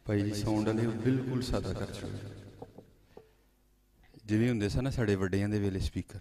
ਭਾਈ ਜੀ ਸਾਊਂਡ ਵਾਲੇ ਬਿਲਕੁਲ ਸਾਦਾ ਕਰ ਛੱਡਿਆ, ਜਿਵੇਂ ਹੁੰਦੇ ਸਨ ਨਾ ਸਾਡੇ ਵੱਡਿਆਂ ਦੇ ਵੇਲੇ ਸਪੀਕਰ।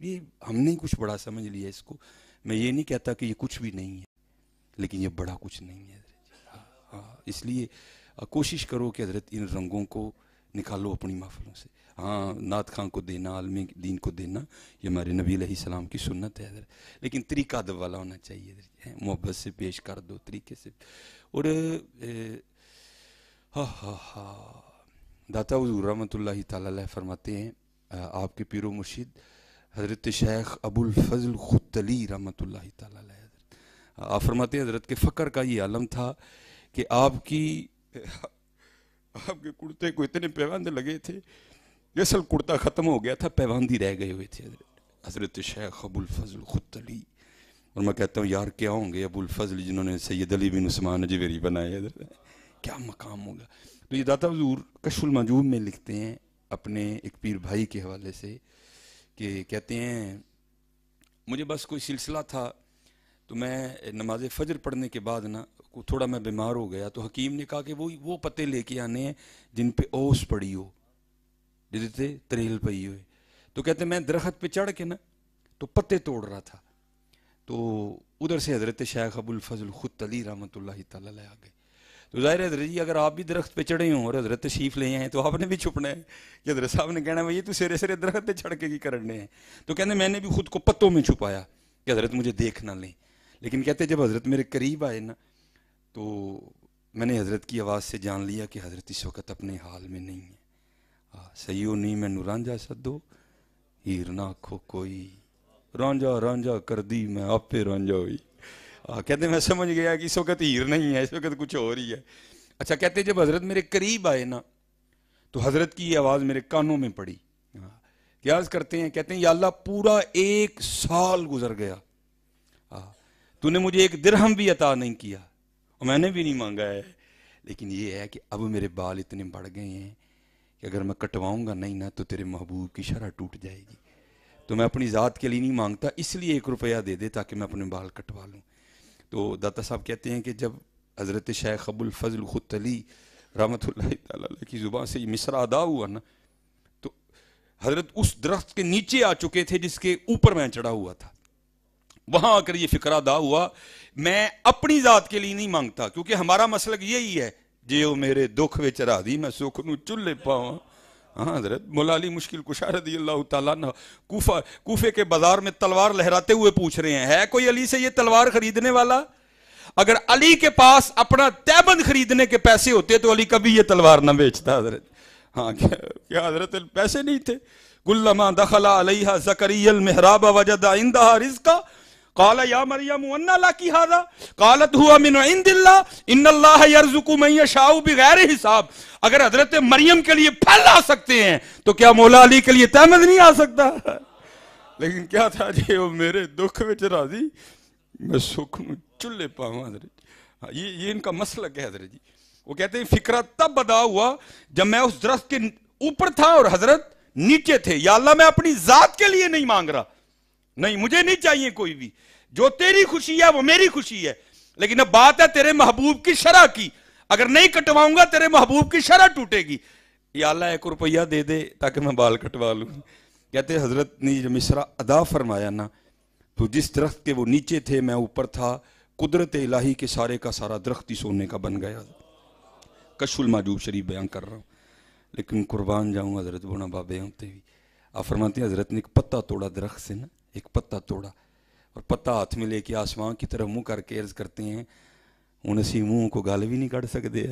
یہ ہم نے کچھ بڑا سمجھ لیا اس کو. میں یہ نہیں کہتا کہ یہ کچھ بھی نہیں ہے، لیکن یہ بڑا کچھ نہیں ہے حضرت. اس لیے کوشش کرو کہ حضرت ان رنگوں کو نکالو اپنی محفلوں سے. ہاں نعت خاں کو دینا، عالم دین کو دینا، یہ ہمارے نبی علیہ السلام کی سنت ہے حضرت، لیکن طریقہ ادب والا ہونا چاہیے حضرت. محبت سے پیش کر دو، طریقے سے. اور داتا حضور رحمۃ اللہ تعالی علیہ فرماتے ہیں، آپ کے پیر و مرشد حضرت شیخ ابو الفضل ختلی رحمۃ اللہ تعالی علیہ حضرت، آپ فرماتے ہیں حضرت کے فقر کا یہ عالم تھا کہ آپ کے کرتے کو اتنے پیواندے لگے تھے، اصل کرتا ختم ہو گیا تھا، پیواندی رہ گئے ہوئے تھے حضرت شیخ ابو الفضل ختلی. اور میں کہتا ہوں یار کیا ہوں گے ابو الفضل جنہوں نے سید علی بن عثمان اجویری بنائے حضرت، کیا مقام ہوگا. تو یہ داتا حضور کشف المحجوب میں لکھتے ہیں اپنے ایک پیر بھائی کے حوالے سے کہ کہتے ہیں مجھے بس کوئی سلسلہ تھا، تو میں نماز فجر پڑھنے کے بعد نا تھوڑا میں بیمار ہو گیا، تو حکیم نے کہا کہ وہ پتے لے کے آنے ہیں جن پہ اوس پڑی ہو، جسے تریل پئی ہوئے. تو کہتے ہیں میں درخت پہ چڑھ کے نا تو پتے توڑ رہا تھا، تو ادھر سے حضرت شیخ ابو الفضل ختلی رحمۃ اللہ تعالی علیہ آ گئے. تو ظاہر ہے حضرت جی اگر آپ بھی درخت پہ چڑھے ہوں اور حضرت تشریف لے آئے تو آپ نے بھی چھپنا ہے کہ حضرت صاحب نے کہنا ہے یہ تو سرے سرے درخت پہ چڑھ کے کی کرنے ہیں. تو کہتے میں نے بھی خود کو پتوں میں چھپایا کہ حضرت مجھے دیکھ نہ لیں. لیکن کہتے جب حضرت میرے قریب آئے نا تو میں نے حضرت کی آواز سے جان لیا کہ حضرت اس وقت اپنے حال میں نہیں ہے. سیو نہیں میں رانجھا سدو ہیر نہ کھو کوئی، رانجھا رانجھا کر دی میں آپ پہ رانجھا ہوئی. کہتے میں سمجھ گیا کہ اس وقت ہیر نہیں ہے، اس وقت کچھ اور ہی ہے. اچھا کہتے جب حضرت میرے قریب آئے نا تو حضرت کی یہ آواز میرے کانوں میں پڑی. کیا عرض کرتے ہیں، کہتے ہیں یا اللہ پورا 1 سال گزر گیا، تو نے مجھے 1 درہم بھی عطا نہیں کیا اور میں نے بھی نہیں مانگا ہے، لیکن یہ ہے کہ اب میرے بال اتنے بڑھ گئے ہیں کہ اگر میں کٹواؤں گا نہیں نا تو تیرے محبوب کی شرح ٹوٹ جائے گی. تو میں اپنی ذات کے لیے نہیں مانگتا، اس لیے 1 روپیہ دے دے تاکہ میں اپنے بال کٹوا لوں. تو داتا صاحب کہتے ہیں کہ جب حضرت شیخ ابو الفضل ختلی رحمۃ اللہ تعالی علیہ کی زبان سے یہ مصرع ادا ہوا نا تو حضرت اس درخت کے نیچے آ چکے تھے جس کے اوپر میں چڑھا ہوا تھا. وہاں آ کر یہ فکر ادا ہوا میں اپنی ذات کے لیے نہیں مانگتا، کیونکہ ہمارا مسلک یہی ہے جیو میرے دکھ وچ راضی میں سکھ نو چلے پاواں. ہاں حضرت مولا علی مشکل کشا رضی اللہ تعالیٰ عنہ کوفے کے بازار میں تلوار لہراتے ہوئے پوچھ رہے ہیں ہے کوئی علی سے یہ تلوار خریدنے والا؟ اگر علی کے پاس اپنا تیبند خریدنے کے پیسے ہوتے تو علی کبھی یہ تلوار نہ بیچتا حضرت. ہاں کیا حضرت پیسے نہیں تھے؟ کلما دخل علیہا زکریا المحراب وجد عندها رزقا قال یا مریم انا لکی ھذا قالت هو من عند اللہ ان اللہ یرزق من یشاء بغیر حساب. اگر حضرت مریم کے لیے پھل آ سکتے ہیں تو کیا مولا علی کے لیے تیمد نہیں آ سکتا؟ لیکن کیا تھا جی وہ میرے دکھ وچ راضی میں سکھ نو چلے پاواں. حضرت یہ ان کا مسلک ہے حضرت جی. وہ کہتے ہیں فکرہ تب ادا ہوا جب میں اس درخت کے اوپر تھا اور حضرت نیچے تھے. یا اللہ میں اپنی ذات کے لیے نہیں مانگ رہا، نہیں مجھے نہیں چاہیے کوئی بھی، جو تیری خوشی ہے وہ میری خوشی ہے، لیکن اب بات ہے تیرے محبوب کی شرح کی، اگر نہیں کٹواؤں گا تیرے محبوب کی شرح ٹوٹے گی. یا اللہ 1 روپیہ دے دے تاکہ میں بال کٹوا لوں. کہتے حضرت نے جب مصرع ادا فرمایا نا تو جس درخت کے وہ نیچے تھے میں اوپر تھا، قدرت الہی کے سارے کا سارا درخت ہی سونے کا بن گیا. کشف المحجوب شریف بیان کر رہا ہوں، لیکن قربان جاؤں حضرت بونا بابے ہوتے بھی. آپ فرماتے ہیں حضرت نے ایک پتا توڑا درخت سے نا، ایک پتا توڑا اور پتا ہاتھ میں لے کے آسمان کی طرف منہ کر کے عرض کرتے ہیں ہن اسی منہ کو گل بھی نہیں کر سکتے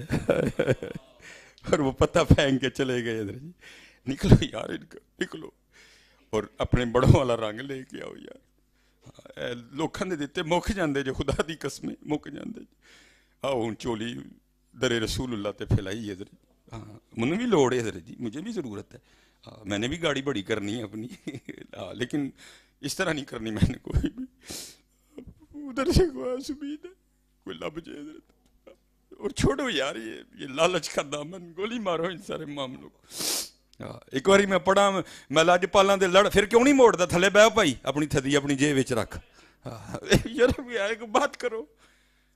اور وہ پتا پھینک کے چلے گئے. حضرت جی نکلو یار ان کا نکلو اور اپنے بڑوں والا رنگ لے کے آؤ یار. لوکاں دے دیتے مک جاندے جو خدا دی قسمیں مک جاندے. آؤ ہن چولی در رسول اللہ تے پھیلائی حضرت. ہاں منہ بھی لوڑ ہے حضرت جی، مجھے بھی ضرورت ہے. ہاں میں نے بھی گاڑی بڑی کرنی ہے اپنی لیکن اس طرح نہیں کرنی میں نے کوئی بھی. ادھر سے کوئی امید ہے کوئی لب جائے حضرت. اور چھوڑو یار یہ لالچ کا دامن، گولی مارو ان سارے معاملوں کو. ایک باری میں پڑھا میں لاج پالاں دے لڑ پھر کیوں نہیں موڑتا تھلے بہ بھائی اپنی تھدی اپنی جیب وچ رکھ. یار ایک بات کرو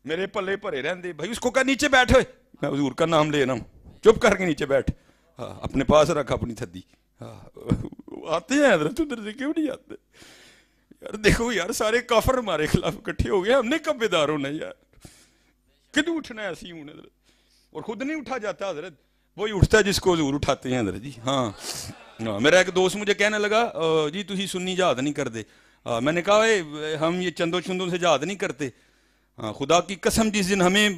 میرے پلے بھرے رہندے بھائی، اس کو کہا نیچے بیٹھ ہوئے میں حضور کا نام لے رہا ہوں، چپ کر کے نیچے بیٹھ، اپنے پاس رکھ اپنی تھدی. وہ آتے ہیں حضرت ادھر سے کیوں نہیں آتے یار؟ دیکھو یار سارے کافر ہمارے خلاف اکٹھے ہو گئے, ہم نے کب بیدار ہونا یار؟ کدوں اٹھنا ہے ایسی ہوں حضرت؟ اور خود نہیں اٹھا جاتا حضرت, وہی اٹھتا ہے جس کو حضور اٹھاتے ہیں حضرت جی. ہاں میرا ایک دوست مجھے کہنے لگا جی تھی سنی جہاد نہیں کرتے. میں نے کہا ہم یہ چندوں چندوں سے جہاد نہیں کرتے. خدا کی قسم جس دن ہمیں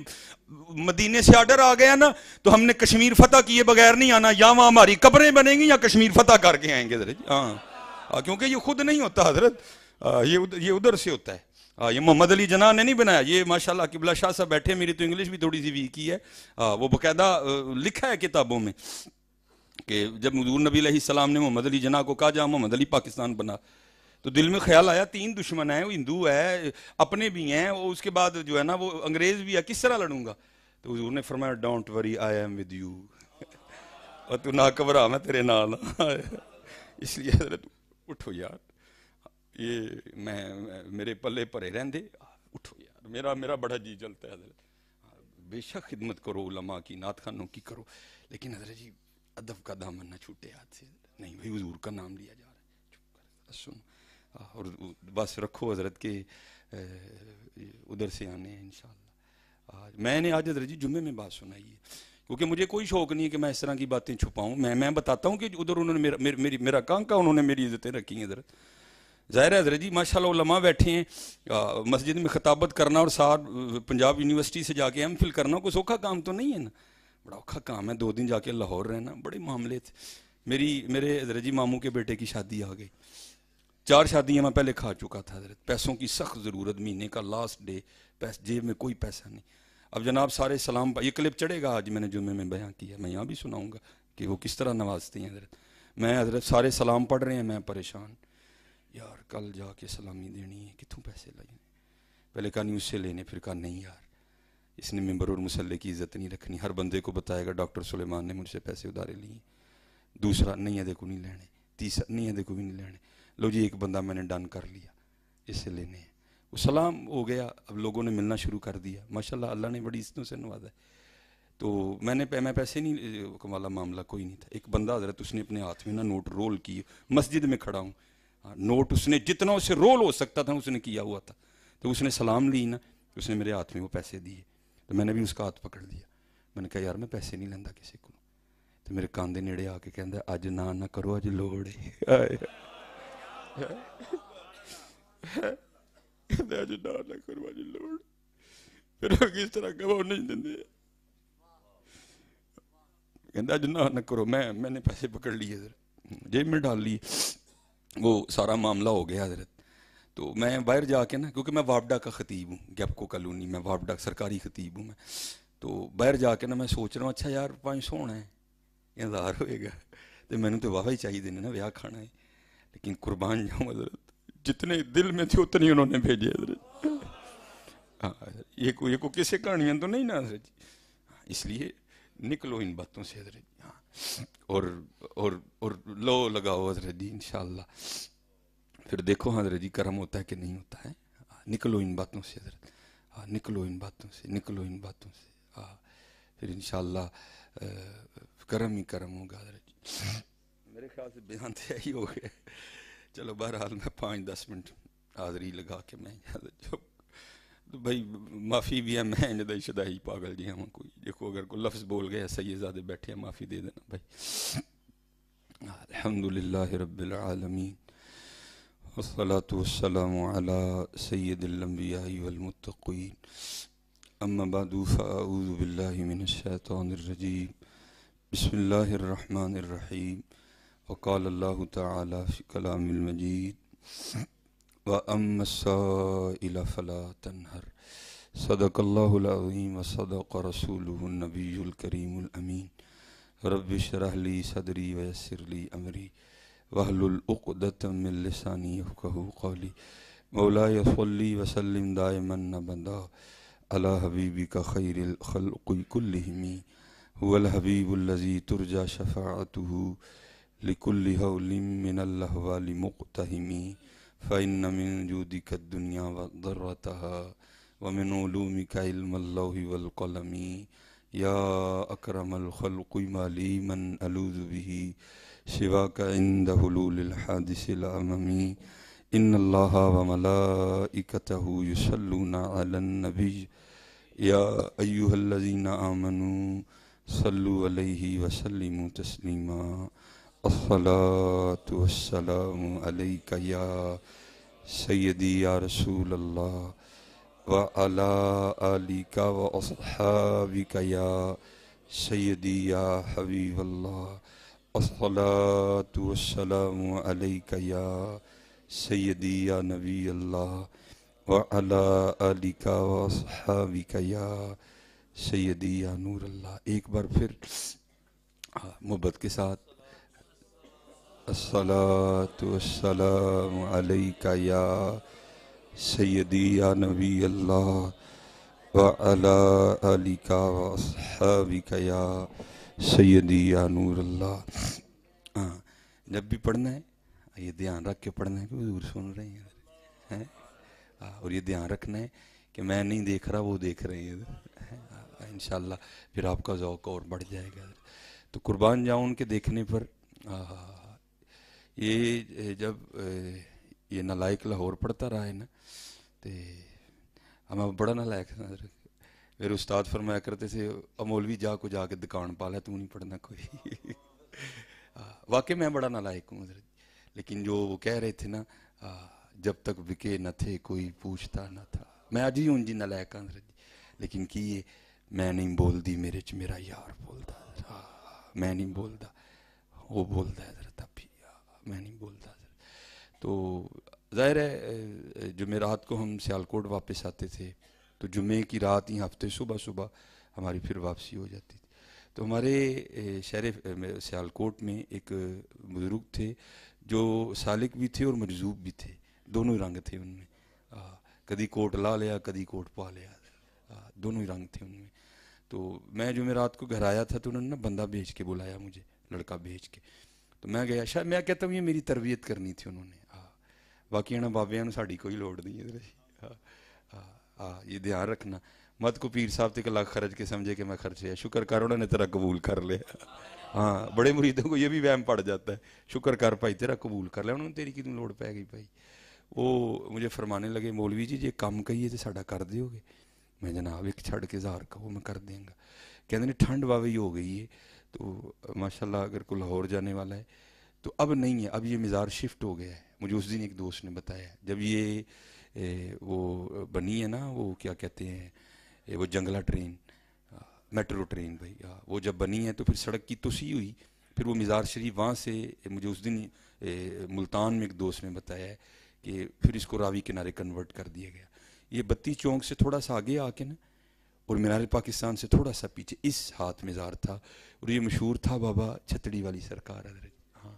مدینے سے آرڈر آ گیا نا تو ہم نے کشمیر فتح کیے بغیر نہیں آنا, یا وہاں ہماری قبریں بنیں گی یا کشمیر فتح کر کے آئیں گے حضرت. ہاں کیونکہ یہ خود نہیں ہوتا حضرت, یہ ادھر سے ہوتا ہے. یہ محمد علی جناح نے نہیں بنایا, یہ ماشاءاللہ قبلہ شاہ صاحب بیٹھے, میری تو انگلش بھی تھوڑی سی ویک ہی ہے. وہ باقاعدہ لکھا ہے کتابوں میں کہ جب حضور نبی علیہ السلام نے محمد علی جناح کو کہا جہاں محمد علی پاکستان بنا, تو دل میں خیال آیا 3 دشمن ہیں, وہ ہندو ہے, اپنے بھی ہیں, اس کے بعد جو ہے نا وہ انگریز بھی ہے, کس طرح لڑوں گا؟ تو حضور نے فرمایا don't worry I am with you, اور تو نہ گھبرا میں تیرے نال. اس لیے حضرت اٹھو یار, یہ میرے پلے پرے رہندے, اٹھو یار, میرا بڑا جی چلتا ہے حضرت. بے شک خدمت کرو علماء کی, نعت خوانوں کی کرو, لیکن حضرت جی ادب کا دامن نہ چھوٹے ہاتھ سے. نہیں بھائی حضور کا نام لیا جا رہا ہے, چپ کر سن, اور بس رکھو حضرت کے ادھر سے آنے ہیں انشاءاللہ. میں نے آج حضرت جی جمعے میں بات سنائی ہے, کیونکہ مجھے کوئی شوق نہیں ہے کہ میں اس طرح کی باتیں چھپاؤں. میں بتاتا ہوں کہ ادھر انہوں نے میرا کام کا انہوں نے میری عزتیں رکھی ہیں حضرت. ظاہر ہے حضرت جی ماشاءاللہ علماء بیٹھے ہیں, مسجد میں خطابت کرنا اور ساتھ پنجاب یونیورسٹی سے جا کے ایم فل کرنا کوئی سوکھا کام تو نہیں ہے نا, بڑا اوکھا کام ہے. 2 دن جا کے لاہور رہنا, بڑے معاملے تھے. میرے حضرت جی ماموں کے بیٹے کی شادی آ گئی, 4 شادیاں میں پہلے کھا چکا تھا حضرت, پیسوں کی سخت ضرورت, مہینے کا لاسٹ ڈے, جیب میں کوئی پیسہ نہیں. اب جناب سارے سلام, یہ کلپ چڑھے گا آج میں نے جمعے میں بیان کیا, میں یہاں بھی سناؤں گا کہ وہ کس طرح نوازتے ہیں حضرت. میں حضرت سارے سلام پڑھ رہے ہیں, میں پریشان یار, کل جا کے سلامی دینی ہے, کتوں پیسے لگے؟ پہلے کہا نہیں اس سے لینے, پھر کہا نہیں یار اس نے ممبر اور مسلح کی عزت نہیں رکھنی, ہر بندے کو بتائے گا ڈاکٹر سلیمان نے مجھ سے پیسے ادھارے لیے. دوسرا نہیں ہے دیکھو نہیں لینے, تیسرا نہیں ہے دیکھو بھی نہیں لینے. لو جی ایک بندہ میں نے ڈن کر لیا, اس سے لینے ہیں. وہ سلام ہو گیا, اب لوگوں نے ملنا شروع کر دیا, ماشاءاللہ اللہ نے بڑی عزتوں سے نوازا ہے. تو میں پیسے نہیں والا معاملہ کوئی نہیں تھا. ایک بندہ حضرت اس نے اپنے ہاتھ میں نا نوٹ رول کی, مسجد میں کھڑا ہوں, نوٹ اس نے جتنا اس سے رول ہو سکتا تھا اس نے کیا ہوا تھا. تو اس نے سلام لی نا, اس نے میرے ہاتھ میں وہ پیسے دیے, تو میں نے بھی اس کا ہاتھ پکڑ لیا. میں نے کہا یار میں پیسے نہیں لینا کسی کو. تو میرے کان دے نیڑے آ کے کہندا اج نہ کرو, اج لوڑ ہے. اج نہ کرو, اج لوڑ. پھر کس طرح کہ وہ نہیں دیں, کہندا اج نہ کرو. میں نے پیسے پکڑ لیے حضرت, جیب میں ڈال لیے. وہ سارا معاملہ ہو گیا حضرت. تو میں باہر جا کے نا, کیونکہ میں واپڈا کا خطیب ہوں, گیپکو کالونی میں واپڈا سرکاری خطیب ہوں میں. تو باہر جا کے نا میں سوچ رہا ہوں اچھا یار 500 ہونا ہے, 1000 ہوئے گا, تو میں نے تو واہ ہی چاہیے دینے نا, بیاہ کھانا ہے. لیکن قربان جاؤں حضرت, جتنے دل میں تھے اتنے انہوں نے بھیجے حضرت. ہاں یہ کوئی کسی کہانیاں تو نہیں نا حضرت, اس لیے نکلو ان باتوں سے حضرت. اور لو لگاؤ حضرت جی انشاءاللہ, پھر دیکھو حضرت جی کرم ہوتا ہے کہ نہیں ہوتا ہے. نکلو ان باتوں سے حضرت, نکلو ان باتوں سے, نکلو ان باتوں سے, پھر انشاءاللہ کرم ہی کرم ہوگا حضرت جی. میرے خیال سے بیان تو یہی ہو گیا. چلو بہرحال میں 5-10 منٹ حاضری لگا کے میں جو بھائی معافی بھی ہے, میں جدائی شدائی پاگل جی ہوں کوئی. دیکھو اگر کوئی لفظ بول گیا سید زادے بیٹھے ہیں, معافی دے دینا بھائی. الحمدللہ رب العالمین والصلاة والسلام على سید الانبیاء والمتقین, اما بعد فاعوذ باللہ من الشیطان الرجیم, بسم اللہ الرحمن الرحیم. وقال اللہ تعالی فی کلام المجید, وَأَمَّا السَّائِلَ فَلَا تَنْهَرْ. صدق اللہ العظیم وصدق رسولہ النبی الکریم الامین. رب اشرح لی صدری ویسر لی امری واحلل عقدۃ من لسانی یفقہوا قولی. مولاي صلی وسلم دائما ابدا علی حبیبک خیر الخلق کلہم, هو الحبیب الذی ترجى شفاعته لكل هول من الاحوال مقتحم. فإن من جودك الدنيا وضرتها ومن علومك علم اللوح والقلم. يا أكرم الخلق ما لي من ألوذ به سواك عند حلول الحادث الأممي إن الله وملائكته يصلون على النبي يا أيها الذين آمنوا صلوا عليه وسلموا تسليما الصلاة والسلام عليك يا سيدي يا رسول الله وعلى آلك وأصحابك يا سيدي يا حبيب الله الصلاة والسلام عليك يا سيدي يا نبي الله وعلى آلك وأصحابك يا سیدی یا نور اللہ. ایک بار پھر محبت کے ساتھ الصلاۃ والسلام علیک یا سیدی یا نبی اللہ وعلی آلک واصحابک یا سیدی یا نور اللہ. جب بھی پڑھنا ہے یہ دھیان رکھ کے پڑھنا ہے کہ حضور سن رہے ہیں اور یہ دھیان رکھنا ہے کہ میں نہیں دیکھ رہا وہ دیکھ رہے ہیں. انشاءاللہ پھر آپ کا ذوق اور بڑھ جائے گا. تو قربان جاؤں ان کے دیکھنے پر. یہ جب یہ نالائق لاہور پڑھتا رہا ہے نا تو ہمیں بڑا نالائق میرے استاد فرمایا کرتے تھے مولوی جا کے دکان پالا تو نہیں پڑھنا کوئی. واقعی میں بڑا نالائق ہوں حضرت. لیکن جو وہ کہہ رہے تھے نا جب تک بکے نہ تھے کوئی پوچھتا نہ تھا. میں آج ہی ہوں جی نالائق ہوں حضرت. لیکن کی یہ میں نہیں بول دی میرے چ میرا یار بولتا. میں نہیں بولتا وہ بولتا ہے حضرت. اب بھی میں نہیں بولتا حضرت. تو ظاہر ہے جمعرات کو ہم سیالکوٹ واپس آتے تھے تو جمعے کی رات ہی ہفتے صبح ہماری پھر واپسی ہو جاتی تھی. تو ہمارے شہر سیالکوٹ میں ایک بزرگ تھے جو سالک بھی تھے اور مجذوب بھی تھے. دونوں ہی رنگ تھے ان میں. کدی کوٹ لا لیا کدی کوٹ پا لیا. دونوں ہی رنگ تھے ان میں. تو میں جمعرات کو گھر آیا تھا تو انہوں نے بندہ بھیج کے بلایا مجھے لڑکا بھیج کے. تو میں گیا. شاید میں کہتا ہوں یہ میری تربیت کرنی تھی انہوں نے. باقی نا بابیاں ساڑی کوئی لوڑ نہیں ہے. یہ دھیان رکھنا مت کو پیر صاحب تک لاکھ خرچ کے سمجھے کہ میں خرچے. شکر کر انہوں نے تیرا قبول کر لیا. ہاں بڑے مریدوں کو یہ بھی وہم پڑ جاتا ہے. شکر کر بھائی تیرا قبول کر لیا انہوں نے. تیری کی لوڑ پہ گئی بھائی. وہ مجھے فرمانے لگے مولوی جی یہ کام کہیے تو ساڈا کر دیو گے. میں جناب ایک چھڑ کے زار کا وہ میں کر دیں گا. کہتے ہیں ٹھنڈ واوی ہو گئی ہے تو ماشاءاللہ اگر کوئی لاہور جانے والا ہے تو اب نہیں ہے. اب یہ مزار شفٹ ہو گیا ہے. مجھے اس دن ایک دوست نے بتایا جب یہ وہ بنی ہے نا وہ کیا کہتے ہیں وہ جنگلہ ٹرین میٹرو ٹرین بھائی وہ جب بنی ہے تو پھر سڑک کی توسیع ہوئی. پھر وہ مزار شریف وہاں سے مجھے اس دن ملتان میں ایک دوست نے بتایا ہے کہ پھر اس کو راوی کنارے کنورٹ کر دیا گیا. یہ 32 چونک سے تھوڑا سا آگے آ کے نا اور مینار پاکستان سے تھوڑا سا پیچھے اس ہاتھ مزار تھا. اور یہ مشہور تھا بابا چھتڑی والی سرکار حضرت. ہاں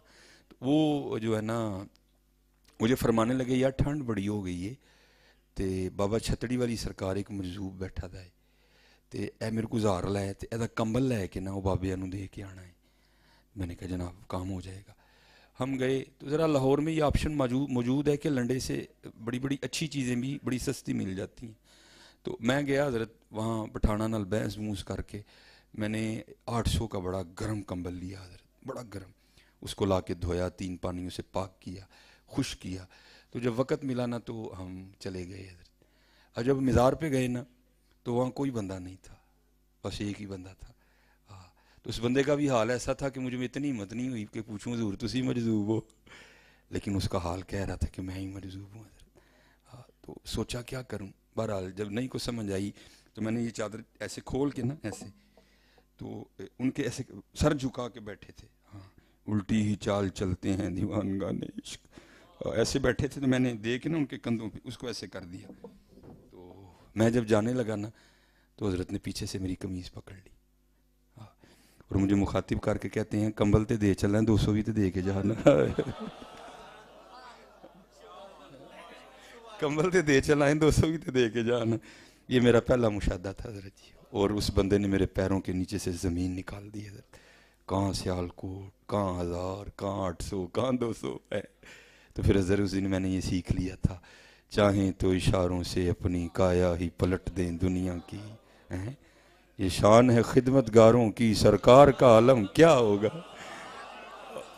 تو وہ جو ہے نا مجھے فرمانے لگے یار ٹھنڈ بڑی ہو گئی ہے تو بابا چھتڑی والی سرکار ایک مجذوب بیٹھا تھا تو اے میرے کو زار لائے تو یہ کمبل لے کے نا وہ بابے نو دے کے آنا ہے. میں نے کہا جناب کام ہو جائے گا. ہم گئے تو ذرا لاہور میں یہ آپشن موجود ہے کہ لنڈے سے بڑی بڑی اچھی چیزیں بھی بڑی سستی مل جاتی ہیں. تو میں گیا حضرت وہاں پٹھانا نال بحث موس کر کے میں نے 800 کا بڑا گرم کمبل لیا حضرت. بڑا گرم. اس کو لا کے دھویا 3 پانیوں سے پاک کیا خشک کیا. تو جب وقت ملا نا تو ہم چلے گئے حضرت. اور جب مزار پہ گئے نا تو وہاں کوئی بندہ نہیں تھا. بس ایک ہی بندہ تھا. تو اس بندے کا بھی حال ایسا تھا کہ مجھے اتنی ہمت نہیں ہوئی کہ پوچھوں حضور تسی مجذوب ہو. لیکن اس کا حال کہہ رہا تھا کہ میں ہی مجذوب ہوں حضرت. تو سوچا کیا کروں. بہرحال جب نہیں کو سمجھ آئی تو میں نے یہ چادر ایسے کھول کے نا ایسے تو ان کے ایسے سر جھکا کے بیٹھے تھے. ہاں الٹی ہی چال چلتے ہیں دیوان گانے عشق. ایسے بیٹھے تھے تو میں نے دے کے نا ان کے کندھوں پہ اس کو ایسے کر دیا. تو میں جب جانے لگا نا تو حضرت نے پیچھے سے میری قمیض پکڑ لی اور مجھے مخاطب کر کے کہتے ہیں کمبل تے دے چلیں 200 بھی تے دے کے جانا. کمبل تے دے چلائیں 200 بھی تے دے کے جانا. یہ میرا پہلا مشاہدہ تھا حضرت جی. اور اس بندے نے میرے پیروں کے نیچے سے زمین نکال دی حضرت. کہاں سیالکوٹ کہاں 1000 کہاں 800 کہاں 200 ہے. تو پھر حضرت اس دن میں نے یہ سیکھ لیا تھا چاہیں تو اشاروں سے اپنی کایا ہی پلٹ دیں دنیا کی. یہ شان ہے خدمت گاروں کی سرکار کا عالم کیا ہوگا.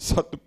7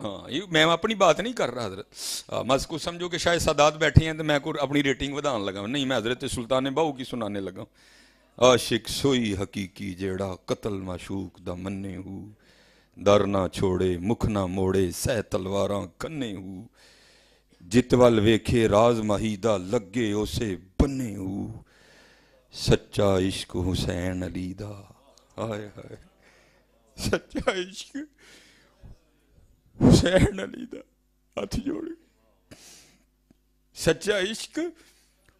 ہاں یہ میں اپنی بات نہیں کر رہا حضرت. مس کو سمجھو کہ شاید سادات بیٹھے ہیں تو میں کو اپنی ریٹنگ ودان لگا. نہیں میں حضرت سلطان بہو کی سنانے لگا. عاشق سوئی حقیقی جیڑا قتل معشوق دا مننے ہو, در نہ چھوڑے مکھ نہ موڑے سہ تلواراں کنے ہو, جت ول ویکھے راز ماہی دا لگے اسے بنے ہو, سچا عشق حسین علی دا. ہائے ہائے سچا عشق حسین علی دا. ہاتھ جوڑ سچا عشق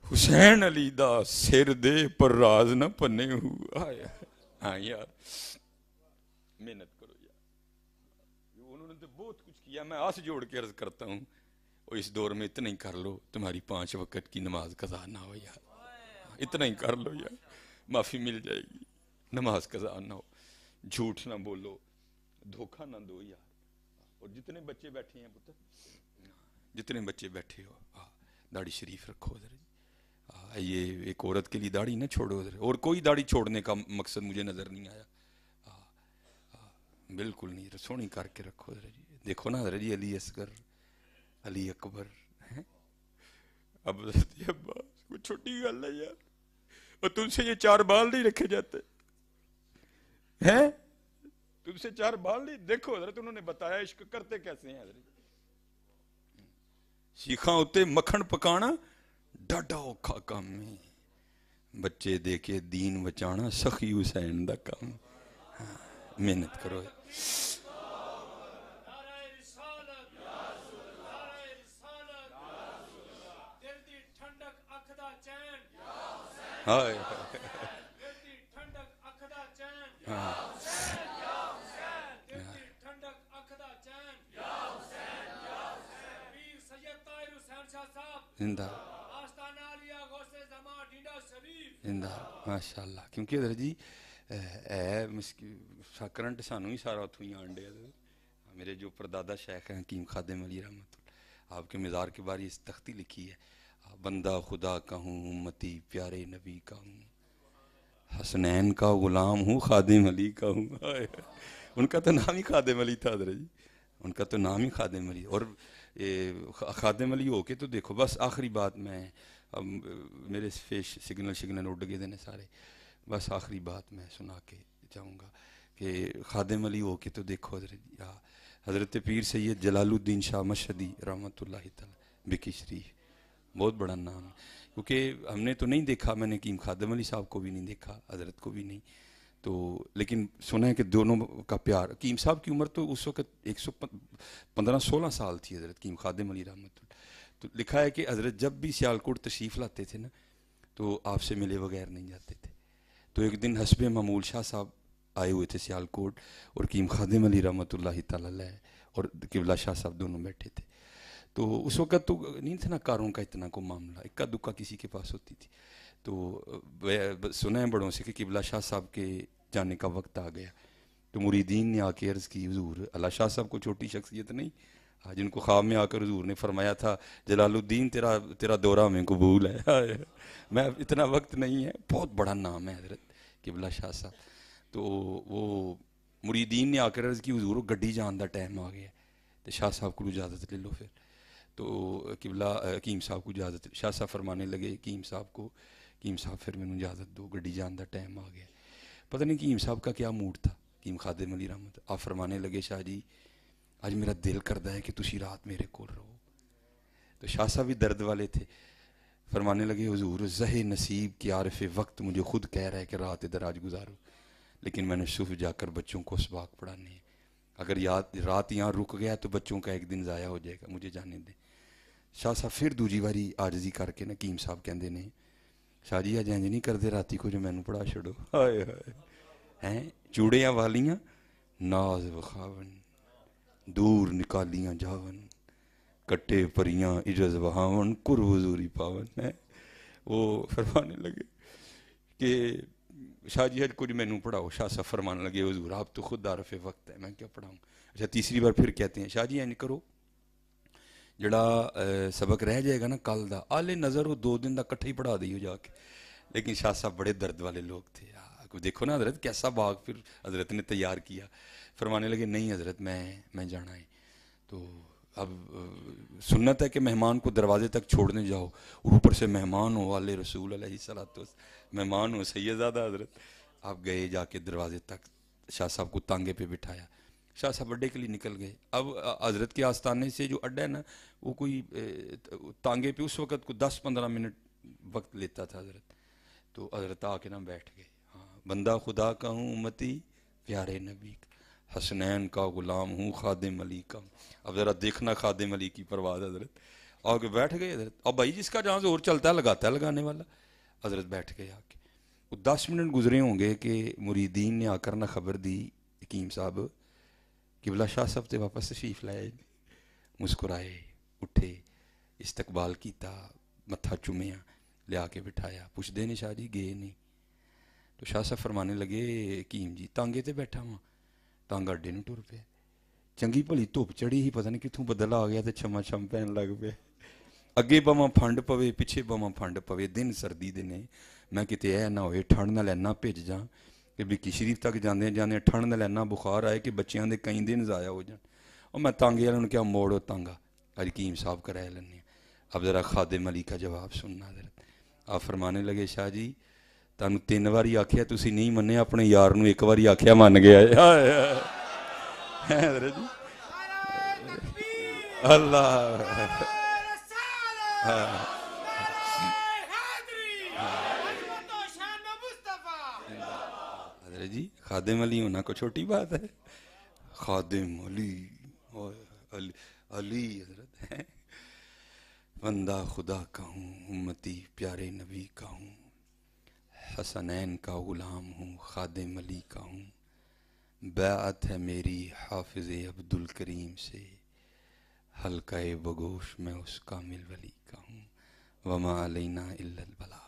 حسین علی دا, سر دے پر راز نہ پنے ہو. ہاں یار محنت کرو یار, انہوں نے تو بہت کچھ کیا. میں ہاتھ جوڑ کے عرض کرتا ہوں اور اس دور میں اتنا ہی کر لو, تمہاری 5 وقت کی نماز قضا نہ ہو یار. اتنا ہی کر لو یار, معافی مل جائے گی. نماز قضا نہ ہو, جھوٹ نہ بولو, دھوکہ نہ دو یار. اور جتنے بچے بیٹھے ہیں پتر, جتنے بچے بیٹھے ہو داڑھی شریف رکھو ادھر. یہ ایک عورت کے لیے داڑھی نہ چھوڑو ادھر, اور کوئی داڑھی چھوڑنے کا مقصد مجھے نظر نہیں آیا. بالکل نہیں, سونی کر کے رکھو ادھر جی. دیکھو نا ادھر جی, علی اصغر, علی اکبر, اب عباس, کوئی چھوٹی گل ہے یار. اور تم سے یہ 4 بال نہیں رکھے جاتے ہیں, تم سے 4 بال نہیں. دیکھو حضرت انہوں نے بتایا عشق کرتے کیسے ہیں حضرت. سیکھاں اتے مکھن پکانا ڈاڈا اوکھا کام ہے, بچے دے کے دین بچانا سخی حسین دا کام. محنت کرو. ہائے زندہ زندہ ماشاء اللہ. کیونکہ ادھر جی کرنٹ سانو ہی سارا اتوں ہی آن ڈیا. میرے جو پردادا شیخ ہیں حکیم خادم علی رحمت اللہ, آپ کے مزار کے بارے اس تختی لکھی ہے, بندہ خدا کا ہوں امتی پیارے نبی کا ہوں, حسنین کا غلام ہوں خادم علی کا ہوں. ان کا تو نام ہی خادم علی تھا حضرت جی, ان کا تو نام ہی خادم علی. اور خادم علی ہو کے تو دیکھو, بس آخری بات میں, اب میرے فیش سگنل اڑ گئے نے سارے, بس آخری بات میں سنا کے جاؤں گا کہ خادم علی ہو کے تو دیکھو حضرت پیر سید جلال الدین شاہ مشہدی رحمۃ اللہ تعالی بکی شریف, بہت بڑا نام ہے. کیونکہ ہم نے تو نہیں دیکھا, میں نے حکیم خادم علی صاحب کو بھی نہیں دیکھا, حضرت کو بھی نہیں, تو لیکن سنا ہے کہ دونوں کا پیار. حکیم صاحب کی عمر تو اس وقت 115-16 سال تھی حضرت حکیم خادم علی رحمۃ اللہ. تو لکھا ہے کہ حضرت جب بھی سیالکوٹ تشریف لاتے تھے نا تو آپ سے ملے بغیر نہیں جاتے تھے. تو ایک دن حسب معمول شاہ صاحب آئے ہوئے تھے سیالکوٹ, اور حکیم خادم علی رحمۃ اللہ تعالی علیہ اور قبلہ شاہ صاحب دونوں بیٹھے تھے. تو اس وقت تو نہیں تھا نا کاروں کا اتنا کو معاملہ, اکا دکا کسی کے پاس ہوتی تھی. تو سنا ہے بڑوں سے کہ قبلہ شاہ صاحب کے جانے کا وقت آ گیا. تو مریدین نے آ کے عرض کی, حضور اللہ شاہ صاحب کو چھوٹی شخصیت نہیں, جن کو خواب میں آ کر حضور نے فرمایا تھا جلال الدین تیرا دورہ میں قبول ہے. میں اتنا وقت نہیں ہے, بہت بڑا نام ہے حضرت قبلہ شاہ صاحب. تو وہ مریدین نے آ کر عرض کی, حضور گڈی جان دا ٹائم آ گیا, تو شاہ صاحب کو اجازت لے لو. پھر تو قبلہ حکیم صاحب کو اجازت, شاہ صاحب فرمانے لگے حکیم صاحب کو, حکیم صاحب پھر میں اجازت دو, گڈی جان دا ٹائم آ گیا. پتہ نہیں حکیم صاحب کا کیا موڈ تھا, حکیم خادم علی رحمت. آپ فرمانے لگے, شاہ جی آج میرا دل کرتا ہے کہ تسی رات میرے کول رہو. تو شاہ صاحب بھی درد والے تھے, فرمانے لگے, حضور زہ نصیب کی عارف وقت مجھے خود کہہ رہا ہے کہ رات ادھر آج گزارو, لیکن میں نے صبح جا کر بچوں کو اسباق پڑھانے ہیں. اگر رات یہاں رک گیا تو بچوں کا ایک دن ضائع ہو جائے گا, مجھے جانے دیں. شاہ صاحب پھر دوجی باری عاجزی کر کے نا حکیم صاحب کہندے نے, شاہ جی اج انج نہیں کردے راتی کو جو مینوں پڑھا چھڑو. ہائے ہائے ہیں چوڑیاں والیاں ناز وخاون, دور نکالیاں جاون, کٹے پریاں عجز وہاون, کر حضوری پاون. ہے وہ فرمانے لگے کہ شاہ جی کچھ مینوں پڑھاؤ. شاہ صاحب فرمانے لگے, حضور آپ تو خود عارف وقت ہے, میں کیا پڑھاؤں. اچھا تیسری بار پھر کہتے ہیں, شاہ جی انج کرو جڑا سبق رہ جائے گا نا کل دا, آلے نظر وہ 2 دن دا کٹھا ہی پڑھا دیو جا کے. لیکن شاہ صاحب بڑے درد والے لوگ تھے. دیکھو نا حضرت کیسا باغ پھر حضرت نے تیار کیا. فرمانے لگے نہیں حضرت میں جانا ہے. تو اب سنت ہے کہ مہمان کو دروازے تک چھوڑنے جاؤ اور اوپر سے مہمان ہو والے رسول علیہ الصلوۃ والسلام، مہمان ہو سیدزادہ حضرت. آپ گئے جا کے دروازے تک، شاہ صاحب کو تانگے پہ بٹھایا، شاہ صاحب اڈے کے لیے نکل گئے. اب حضرت کے آستانے سے جو اڈا ہے نا وہ کوئی تانگے پہ اس وقت کوئی 10-15 منٹ وقت لیتا تھا حضرت. تو حضرت آ کے نا بیٹھ گئے. ہاں، بندہ خدا کا ہوں امتی پیارے نبی کا، حسنین کا غلام ہوں خادم علی کا. اب ذرا دیکھنا خادم علی کی پرواز. حضرت آ کے بیٹھ گئے. حضرت اب بھائی جس کا جہاں زور چلتا ہے لگاتا ہے لگانے والا. حضرت بیٹھ گئے. آ کے 10 منٹ گزرے ہوں گے کہ مریدین نے آ کر نہ خبر دی حکیم صاحب قبلہ شاہ صاحب تے واپس تشریف لائے. مسکرائے، اٹھے، استقبال کیتا، متھا چومیا، لیا کے بٹھایا. پوچھ دے نہیں شاہ جی گئے نہیں؟ تو شاہ صاحب فرمانے لگے حکیم جی تانگے تے بیٹھا ہوں. تانگا اڈے نوں ٹر پیا. چنگی بھلی دھوپ چڑھی ہی، پتہ نہیں کتوں بدل آ گیا تے چھما چھم پین لگ پیا. اگے بواں پھنڈ پوے پیچھے بواں پھنڈ پوے، دن سردی دے نے. میں کتے اے نہ ہوئے ٹھنڈ نال اینا بھج جاں کہ بکی شریف تک جاندے جاندے ٹھنڈ نال اینا بخار آئے کہ بچیاں دے کئی دن ضائع ہو جان. اور میں تانگے والوں نے کیا موڑو تانگا حکیم صاحب کرائے لنے. اب ذرا خادم علی کا جواب سننا. حضرت آپ فرمانے لگے شاہ جی تانوں 3 واری آکھیا تسی نہیں مننے، اپنے یار نوں 1 واری آکھیا من گیا. حضرت جی اللہ حضرت جی خادم علی ہونا کو چھوٹی بات ہے. خادم علی علی حضرت ہے. بندہ خدا کا ہوں امتی پیارے نبی کا ہوں، حسنین کا غلام ہوں خادم علی کا ہوں. بیعت ہے میری حافظ عبد الکریم سے، حلقہ بگوش میں اس کامل ولی کا ہوں. وما علینا الا البلاغ.